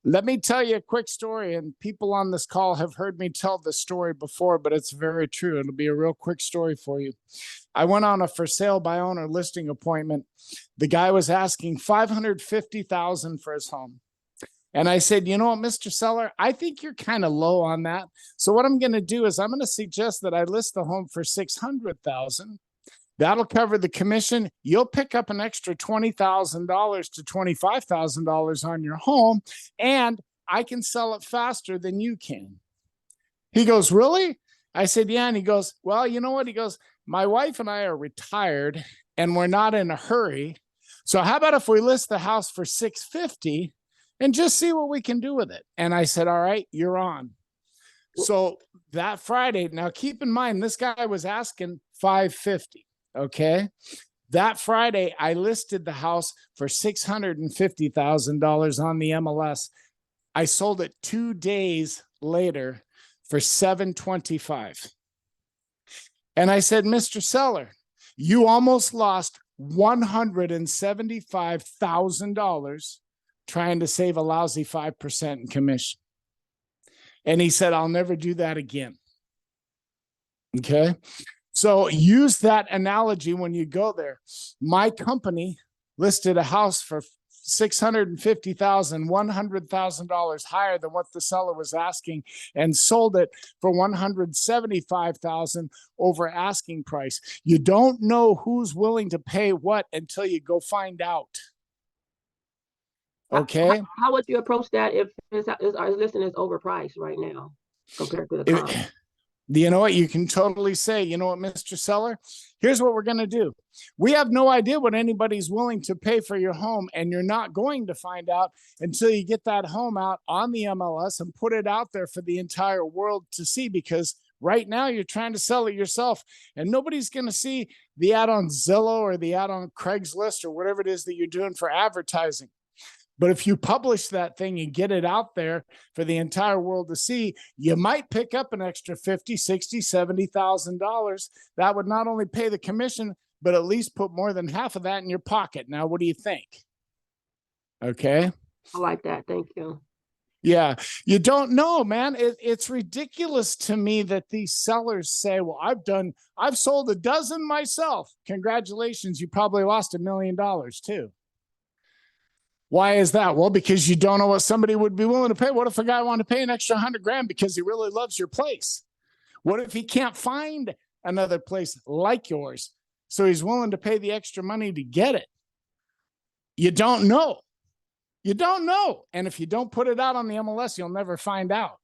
Let me tell you a quick story, and people on this call have heard me tell this story before, but it's very true. It'll be a real quick story for you. I went on a for sale by owner listing appointment. The guy was asking $550,000 for his home. And I said, you know what, Mr. Seller, I think you're kind of low on that. So what I'm going to do is I'm going to suggest that I list the home for $600,000. That'll cover the commission. You'll pick up an extra $20,000 to $25,000 on your home, and I can sell it faster than you can. He goes, really? I said, yeah. And he goes, well, you know what? He goes, my wife and I are retired and we're not in a hurry. So how about if we list the house for $650 and just see what we can do with it? And I said, all right, you're on. So that Friday, now keep in mind, this guy was asking $550. Okay. That Friday, I listed the house for $650,000 on the MLS. I sold it 2 days later for $725,000. And I said, Mr. Seller, you almost lost $175,000 trying to save a lousy 5% in commission. And he said, I'll never do that again. Okay. So use that analogy when you go there. My company listed a house for $650,000, $100,000 higher than what the seller was asking, and sold it for $175,000 over asking price. You don't know who's willing to pay what until you go find out. Okay. How would you approach that if our listing is overpriced right now compared to the comp? You know what? You can totally say, you know what, Mr. Seller, here's what we're going to do. We have no idea what anybody's willing to pay for your home, and you're not going to find out until you get that home out on the MLS and put it out there for the entire world to see, because right now you're trying to sell it yourself and nobody's going to see the ad on Zillow or the ad on Craigslist or whatever it is that you're doing for advertising. But if you publish that thing and get it out there for the entire world to see, you might pick up an extra $50,000, $60,000, $70,000. That would not only pay the commission, but at least put more than half of that in your pocket. Now, what do you think? Okay. I like that. Thank you. Yeah. You don't know, man. It's ridiculous to me that these sellers say, well, I've sold a dozen myself. Congratulations. You probably lost $1 million too. Why is that? Well, because you don't know what somebody would be willing to pay. What if a guy wanted to pay an extra $100,000 because he really loves your place? What if he can't find another place like yours, so he's willing to pay the extra money to get it? You don't know. You don't know. And if you don't put it out on the MLS, you'll never find out.